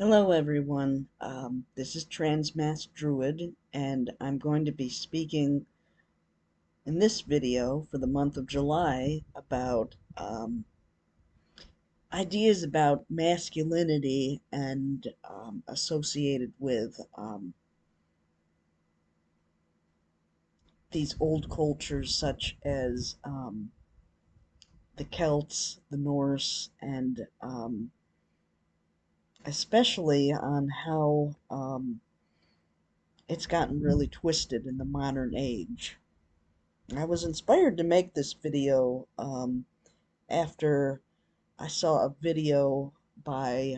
Hello everyone, this is transmasc Druid, and I'm going to be speaking in this video for the month of July about ideas about masculinity and associated with these old cultures such as the Celts, the Norse, and especially on how it's gotten really twisted in the modern age. I was inspired to make this video after I saw a video by,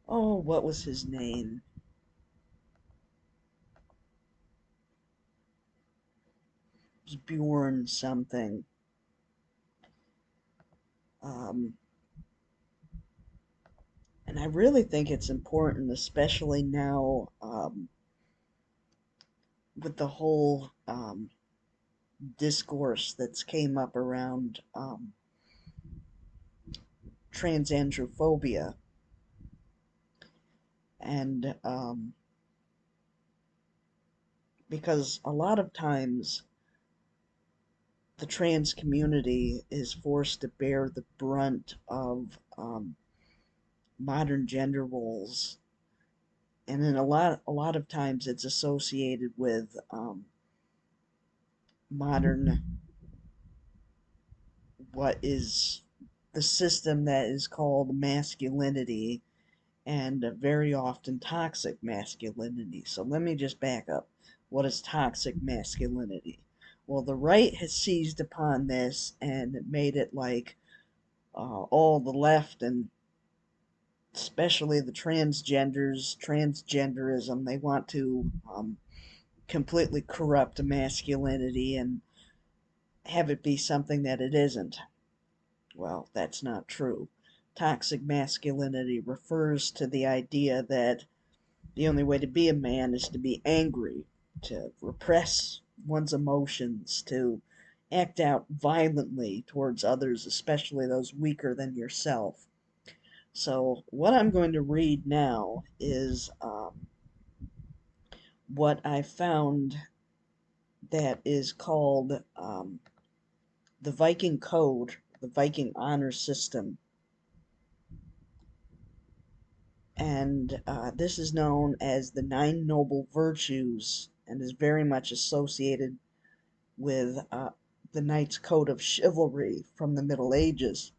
oh, what was his name? It was Bjorn something. Um, and I really think it's important, especially now with the whole discourse that's came up around transandrophobia. And because a lot of times the trans community is forced to bear the brunt of modern gender roles, and then a lot of times it's associated with modern what is the system that is called masculinity, and very often toxic masculinity. So let me just back up. What is toxic masculinity? Well, the right has seized upon this and made it like all the left, and especially the transgenderism, they want to completely corrupt masculinity and have it be something that it isn't. Well, that's not true. Toxic masculinity refers to the idea that the only way to be a man is to be angry, to repress one's emotions, to act out violently towards others, especially those weaker than yourself. So, what I'm going to read now is what I found that is called the Viking Code, the Viking honor system. And this is known as the Nine Noble Virtues and is very much associated with the Knight's Code of Chivalry from the Middle Ages.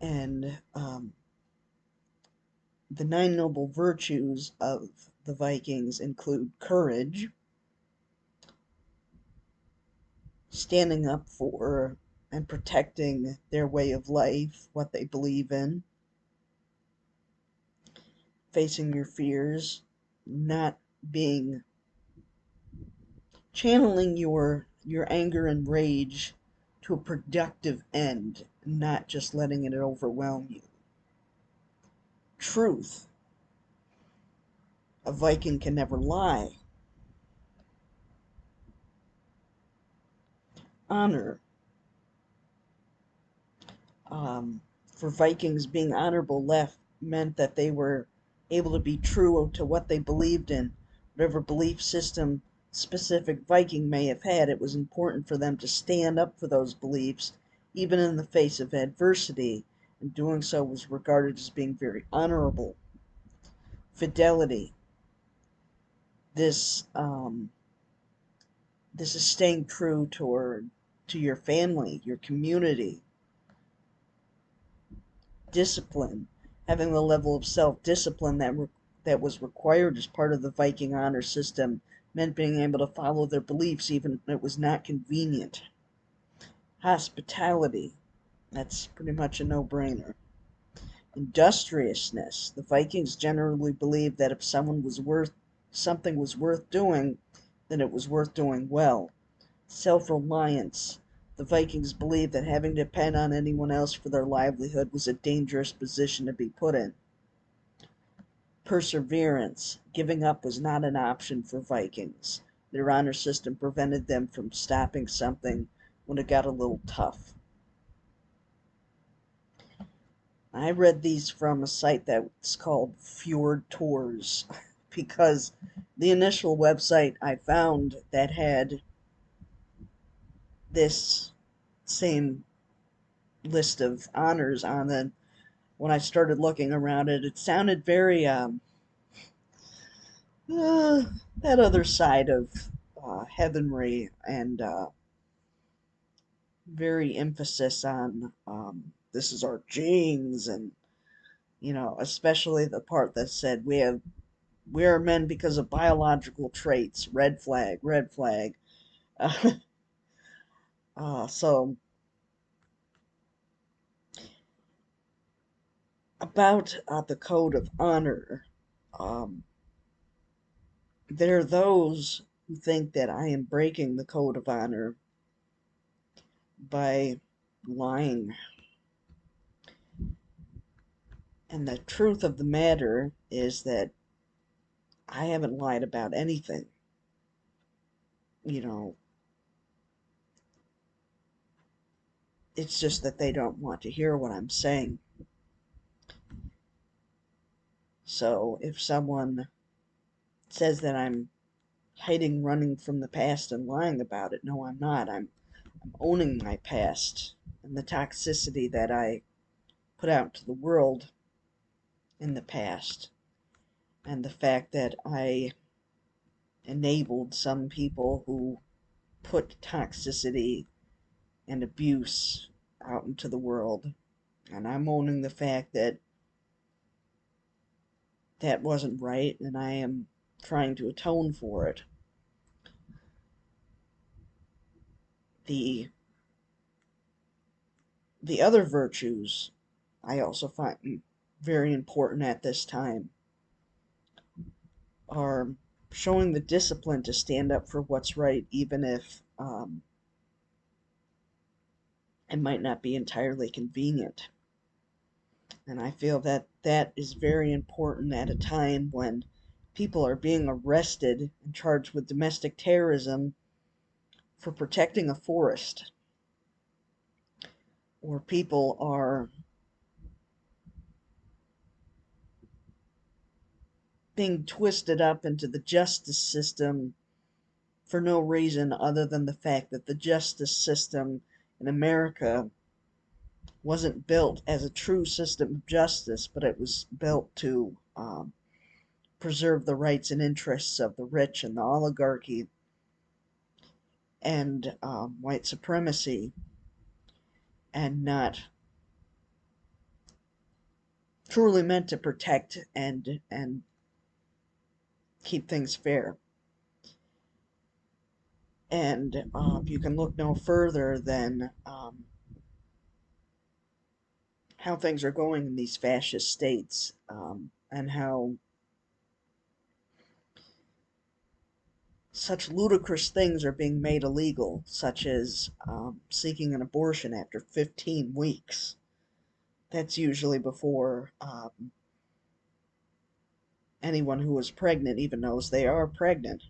And the Nine Noble Virtues of the Vikings include courage, standing up for and protecting their way of life, what they believe in, facing your fears, not being channeling your anger and rage to a productive end, not just letting it overwhelm you. Truth. A Viking can never lie. Honor. For Vikings, being honorable left meant that they were able to be true to what they believed in. Whatever belief system specific Viking may have had, it was important for them to stand up for those beliefs, even in the face of adversity, and doing so was regarded as being very honorable. Fidelity. This this is staying true to your family, your community. Discipline, having the level of self-discipline that was required as part of the Viking honor system, meant being able to follow their beliefs even if it was not convenient. Hospitality, that's pretty much a no-brainer. Industriousness, the Vikings generally believed that if something was worth doing, then it was worth doing well. Self-reliance, the Vikings believed that having to depend on anyone else for their livelihood was a dangerous position to be put in. Perseverance, giving up was not an option for Vikings. Their honor system prevented them from stopping something when it got a little tough. I read these from a site that's called Fjord Tours because the initial website I found that had this same list of honors on it, when I started looking around it, it sounded very uh, that other side of heavenry, and very emphasis on this is our genes, and especially the part that said we are men because of biological traits. Red flag, red flag. Uh, so about the code of honor, um, there are those who think that I am breaking the code of honor by lying. And the truth of the matter is that I haven't lied about anything. You know, it's just that they don't want to hear what I'm saying. So if someone says that I'm hiding, running from the past, and lying about it, no, I'm not. I'm owning my past and the toxicity that I put out to the world in the past, and the fact that I enabled some people who put toxicity and abuse out into the world. And I'm owning the fact that that wasn't right, and I am trying to atone for it. The the other virtues I also find very important at this time are showing the discipline to stand up for what's right, even if it might not be entirely convenient. And I feel that that is very important at a time when people are being arrested and charged with domestic terrorism for protecting a forest, or people are being twisted up into the justice system for no reason other than the fact that the justice system in America wasn't built as a true system of justice, but it was built to preserve the rights and interests of the rich and the oligarchy, and white supremacy, and not truly meant to protect and keep things fair. And you can look no further than how things are going in these fascist states, and how such ludicrous things are being made illegal, such as seeking an abortion after 15 weeks. That's usually before anyone who is pregnant even knows they are pregnant.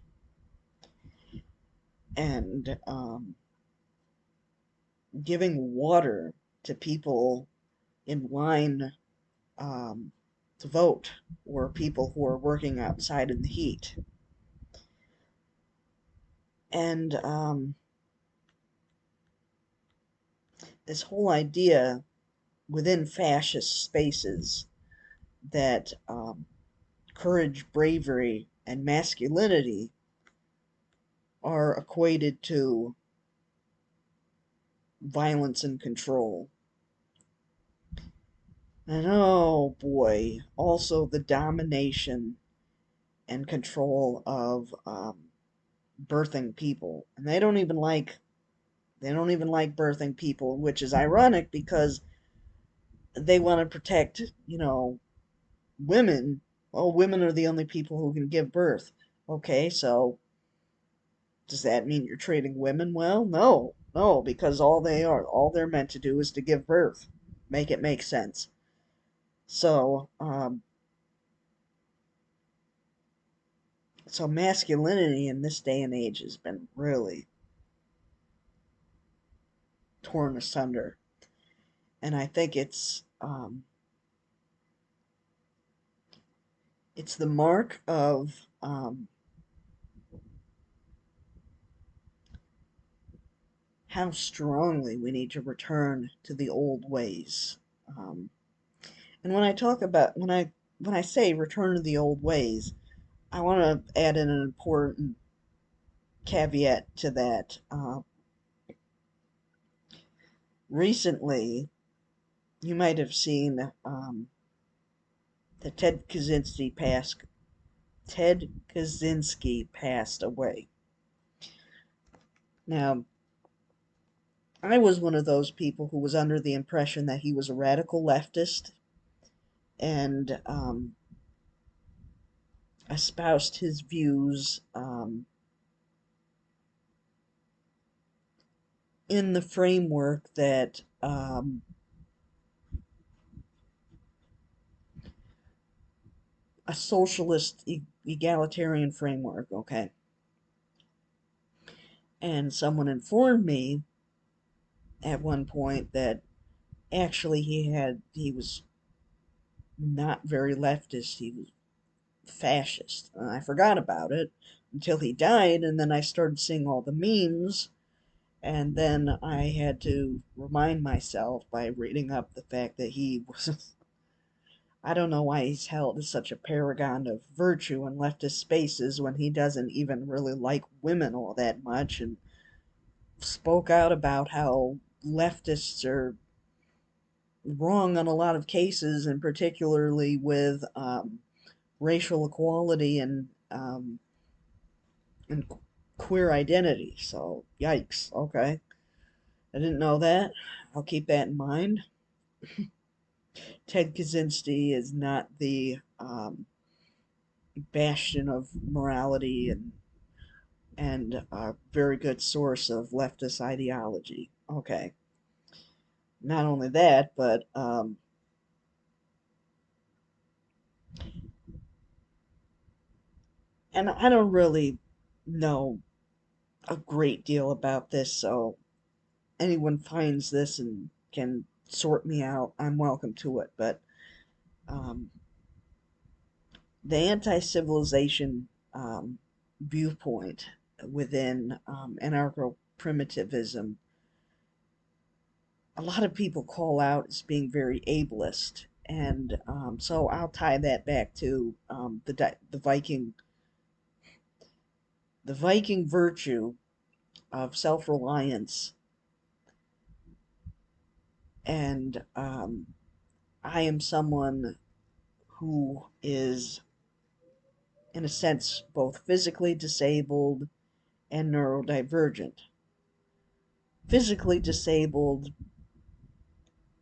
And giving water to people in line to vote, or people who are working outside in the heat. And this whole idea within fascist spaces that courage, bravery, and masculinity are equated to violence and control. And oh boy, also the domination and control of birthing people. And they don't even like birthing people, which is ironic because they want to protect, women. Well, women are the only people who can give birth. Okay, so does that mean you're treating women well? No, no, because all they're meant to do is to give birth. Make it make sense. So, so masculinity in this day and age has been really torn asunder, and I think it's It's the mark of how strongly we need to return to the old ways. Um, and when I say return to the old ways, I want to add in an important caveat to that. Recently, you might have seen that Ted Kaczynski passed away. Now, I was one of those people who was under the impression that he was a radical leftist and espoused his views in the framework that a socialist egalitarian framework, okay? And someone informed me at one point that actually he was not very leftist. He was fascist. And I forgot about it until he died, and then I started seeing all the memes, and then I had to remind myself by reading up the fact that he was. I don't know why he's held as such a paragon of virtue in leftist spaces when he doesn't even really like women all that much, and spoke out about how leftists are wrong on a lot of cases, and particularly with racial equality and queer identity. So, yikes. Okay. I didn't know that. I'll keep that in mind. Ted Kaczynski is not the bastion of morality and a very good source of leftist ideology. Okay. Not only that, but and I don't really know a great deal about this, so anyone finds this and can sort me out, I'm welcome to it. But um, the anti civilization viewpoint within anarcho primitivism, a lot of people call out as being very ableist. And so I'll tie that back to the Viking virtue of self reliance, and I am someone who is, in a sense, both physically disabled and neurodivergent. Physically disabled,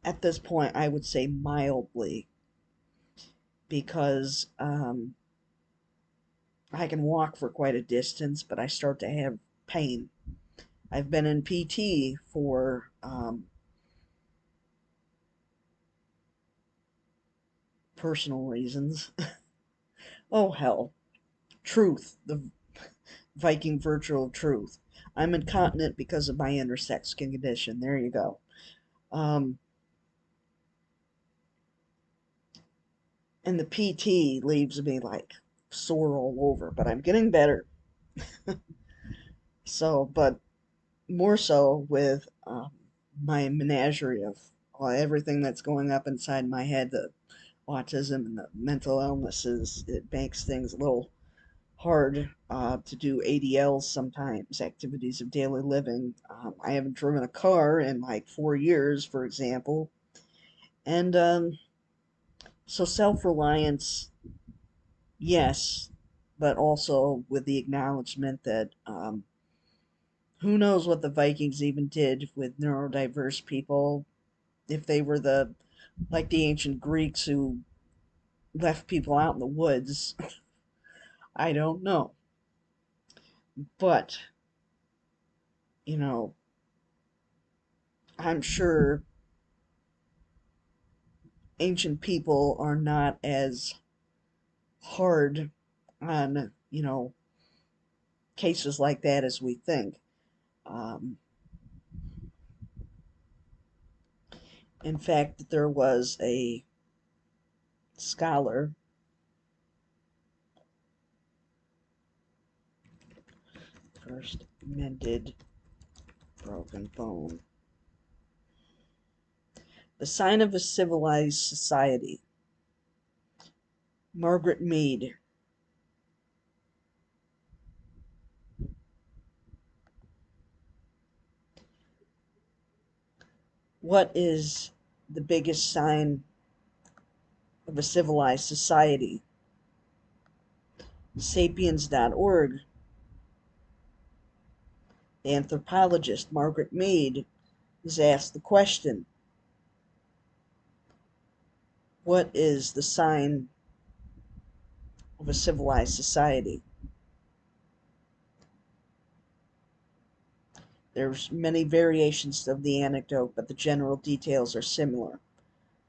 at this point, I would say mildly, because I can walk for quite a distance, but I start to have pain. I've been in PT for personal reasons. Oh, hell. Truth. The Viking virtual truth. I'm incontinent because of my intersex condition. There you go. Um, and the PT leaves me like sore all over, but I'm getting better. So, but more so with my menagerie of everything that's going up inside my head, the autism and the mental illnesses, it makes things a little hard to do ADLs sometimes, activities of daily living. I haven't driven a car in like 4 years, for example. And so self reliance, yes, but also with the acknowledgement that who knows what the Vikings even did with neurodiverse people, if they were like the ancient Greeks who left people out in the woods. I don't know. But, you know, I'm sure ancient people are not as hard on, cases like that as we think. Um, in fact, there was a scholar First mended broken bone. The sign of a civilized society. Margaret Mead. What is the biggest sign of a civilized society? Sapiens.org. The anthropologist Margaret Mead is asked the question, what is the sign of a civilized society? There's many variations of the anecdote, but the general details are similar.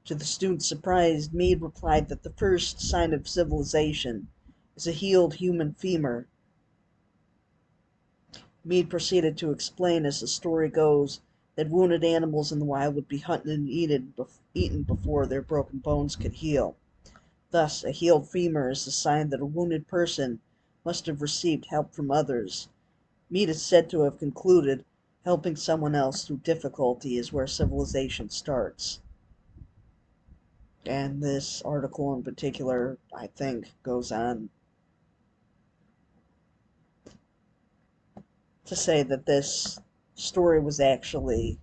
To the student's surprise, Mead replied that the first sign of civilization is a healed human femur. Mead proceeded to explain, as the story goes, that wounded animals in the wild would be hunted and eaten before their broken bones could heal. Thus, a healed femur is a sign that a wounded person must have received help from others. Mead is said to have concluded, helping someone else through difficulty is where civilization starts. And this article in particular, I think, goes on to say that this story was actually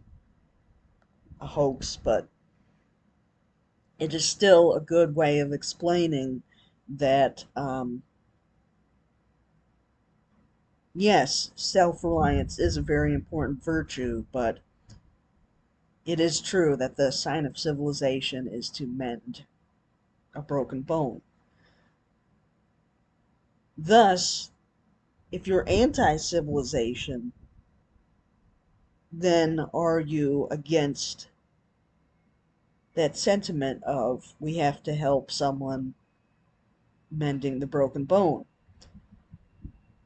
a hoax, but it is still a good way of explaining that, yes, self-reliance is a very important virtue, but it is true that the sign of civilization is to mend a broken bone. Thus, if you're anti-civilization, then are you against that sentiment of we have to help someone mending the broken bone?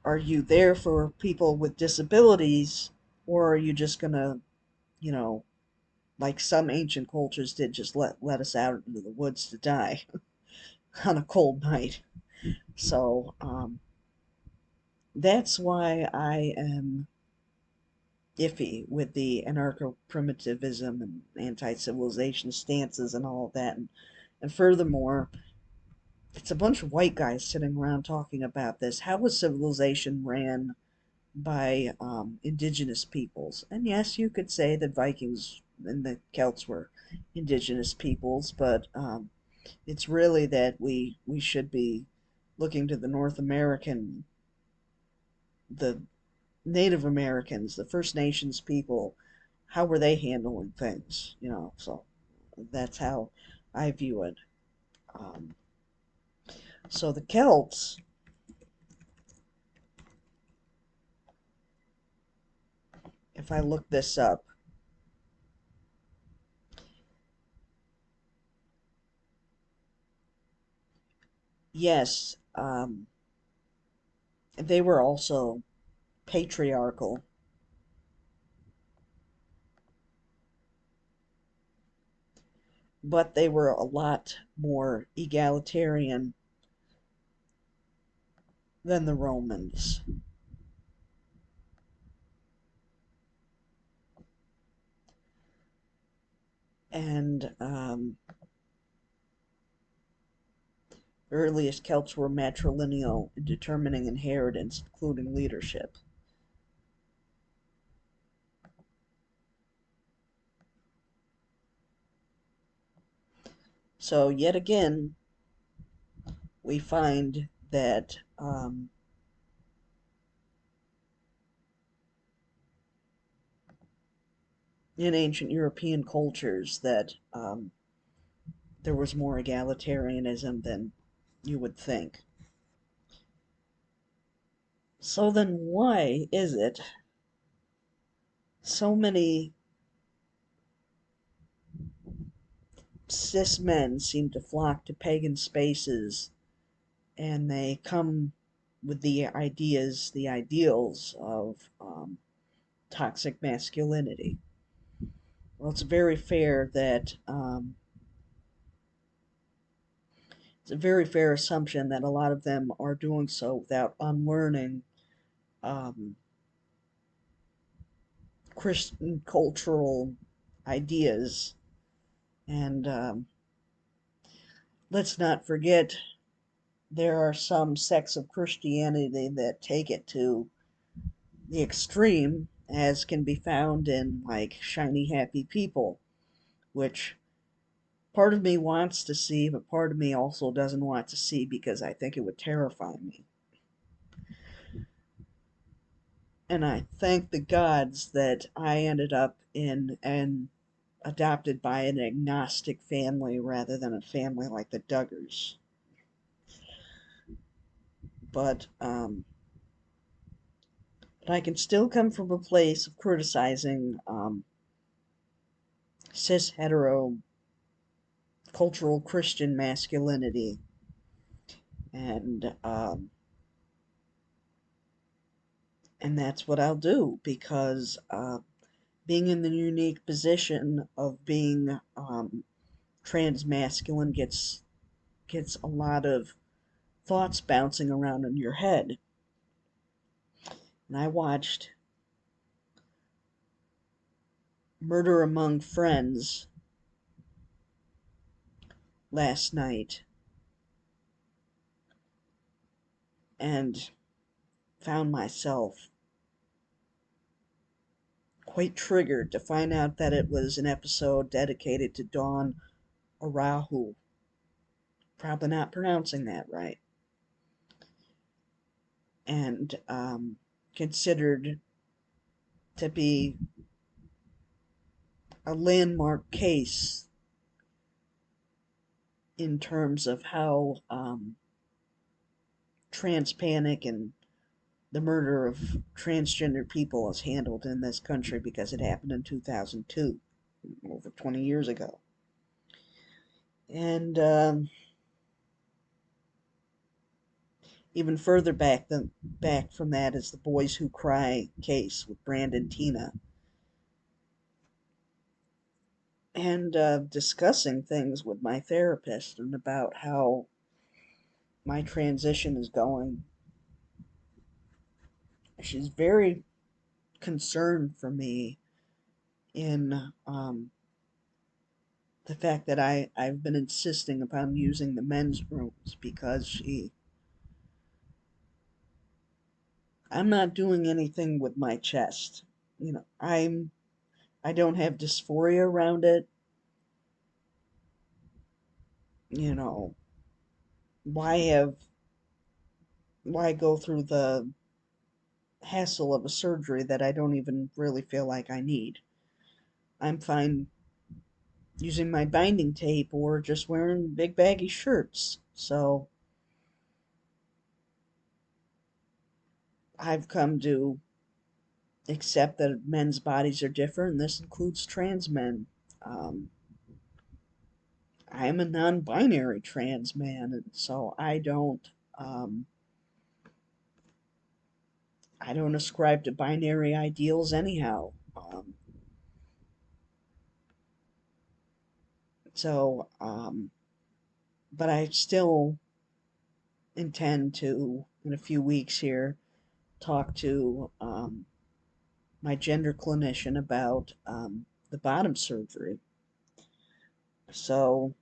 Are you there for people with disabilities, or are you just gonna, you know, like some ancient cultures did, just let us out into the woods to die on a cold night? So that's why I am iffy with the anarcho-primitivism and anti-civilization stances and all of that. And furthermore, it's a bunch of white guys sitting around talking about this. How was civilization ran by indigenous peoples? And yes, you could say that Vikings and the Celts were indigenous peoples, but it's really that we should be looking to the North American, the Native Americans, the First Nations people. How were they handling things? So that's how I view it. Um, so the Celts, if I look this up, yes, they were also patriarchal, but they were a lot more egalitarian than the Romans. And earliest Celts were matrilineal in determining inheritance, including leadership. So, yet again, we find that in ancient European cultures that there was more egalitarianism than you would think. So then why is it so many cis men seem to flock to pagan spaces, and they come with the ideas, the ideals of toxic masculinity? Well, it's a very fair assumption that a lot of them are doing so without unlearning um, Christian cultural ideas. And let's not forget, there are some sects of Christianity that take it to the extreme, as can be found in like shiny happy people, which part of me wants to see, but part of me also doesn't want to see because I think it would terrify me. And I thank the gods that I ended up in and adopted by an agnostic family rather than a family like the Duggars. But I can still come from a place of criticizing cis hetero cultural Christian masculinity, and and that's what I'll do because being in the unique position of being trans masculine gets a lot of thoughts bouncing around in your head. And I watched Murder Among Friends last night and found myself quite triggered to find out that it was an episode dedicated to Dawn Arahu. Probably not pronouncing that right. And considered to be a landmark case in terms of how trans panic and the murder of transgender people is handled in this country because it happened in 2002, over 20 years ago. And even further back from that is the Boys Who Cry case with Brandon Tina. And discussing things with my therapist and about how my transition is going. She's very concerned for me in the fact that I've been insisting upon using the men's rooms because I'm not doing anything with my chest. I don't have dysphoria around it. You know, why have why go through the hassle of a surgery that I don't even really feel like I need? I'm fine using my binding tape or just wearing big baggy shirts. So I've come to accept that men's bodies are different, and this includes trans men. Um, I am a non binary trans man, and so um, I don't ascribe to binary ideals anyhow. So, but I still intend to, in a few weeks here, talk to my gender clinician about the bottom surgery. So,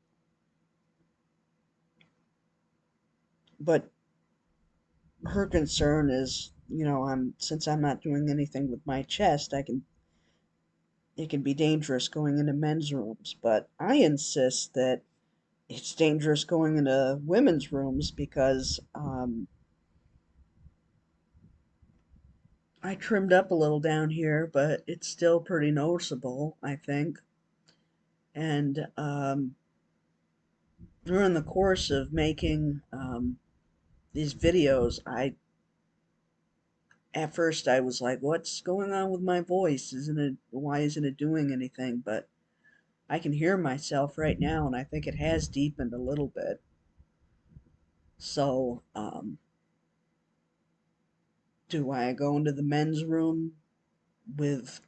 but her concern is, since I'm not doing anything with my chest, it can be dangerous going into men's rooms. But I insist that it's dangerous going into women's rooms because I trimmed up a little down here, but it's still pretty noticeable, I think. And during the course of making these videos, at first I was like, "What's going on with my voice? Why isn't it doing anything?" But I can hear myself right now, and I think it has deepened a little bit. So, do I go into the men's room with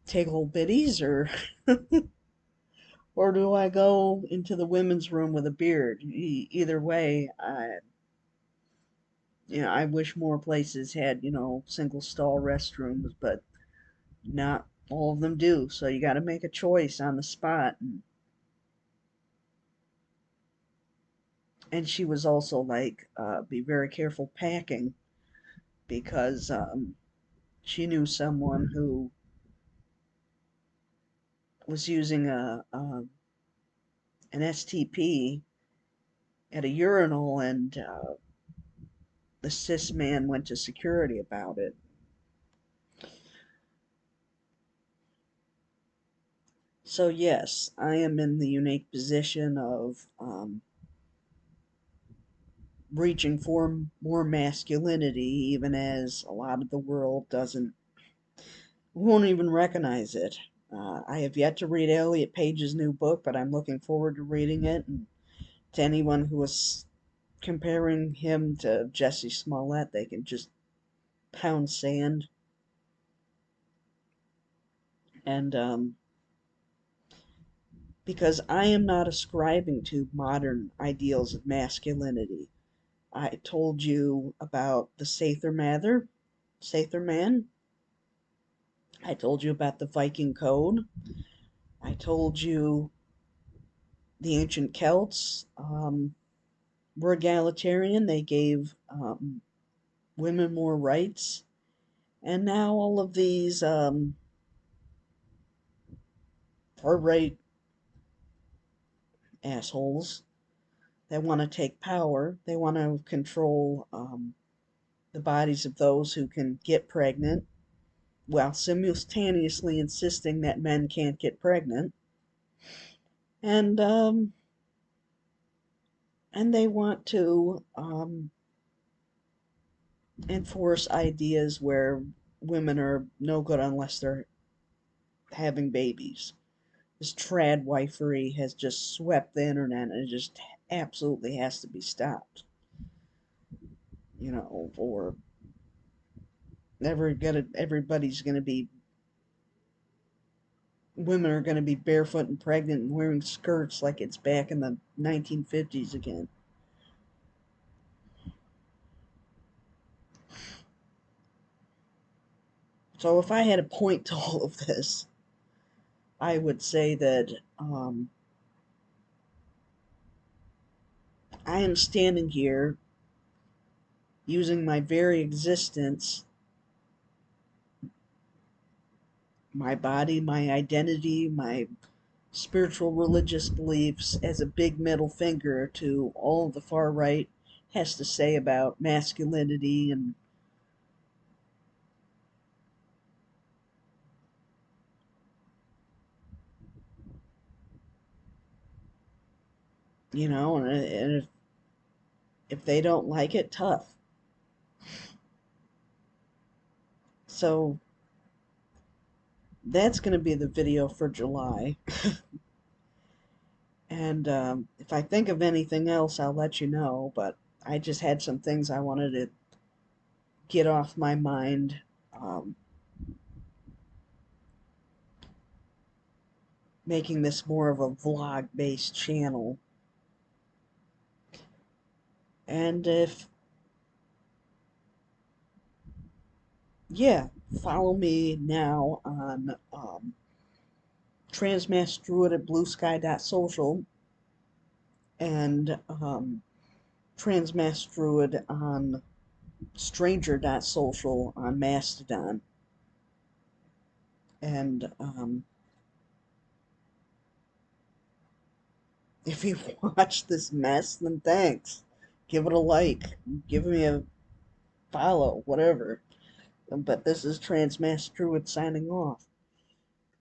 tickle bitties, or do I go into the women's room with a beard? Either way, I wish more places had, single stall restrooms, but not all of them do. So you got to make a choice on the spot. And she was also like, be very careful packing because she knew someone who was using an STP at a urinal, and the cis man went to security about it. So yes, I am in the unique position of reaching for more masculinity, even as a lot of the world won't even recognize it. I have yet to read Elliot Page's new book, but I'm looking forward to reading it. And to anyone who is comparing him to Jesse Smollett, they can just pound sand. And because I am not ascribing to modern ideals of masculinity. I told you about the Sather man. I told you about the Viking code. I told you the ancient Celts were egalitarian. They gave women more rights. And now all of these far right assholes that want to take power, they want to control the bodies of those who can get pregnant while simultaneously insisting that men can't get pregnant. And they want to enforce ideas where women are no good unless they're having babies. This trad wifery has just swept the internet, and it just absolutely has to be stopped. Or everybody's gonna be women are gonna be barefoot and pregnant and wearing skirts like it's back in the 1950s again. So if I had a point to all of this, I would say that I am standing here using my very existence, my body, my identity, my spiritual religious beliefs as a big middle finger to all the far right has to say about masculinity. And and if they don't like it, tough. So that's going to be the video for July. And if I think of anything else, I'll let you know. But I just had some things I wanted to get off my mind. Um, Making this more of a vlog based channel. And yeah, follow me now on transmasc Druid at bluesky.social and transmasc Druid on stranger.social on Mastodon. And if you watch this mess, then thanks. Give it a like, give me a follow, whatever. But this is transmasc Druid signing off.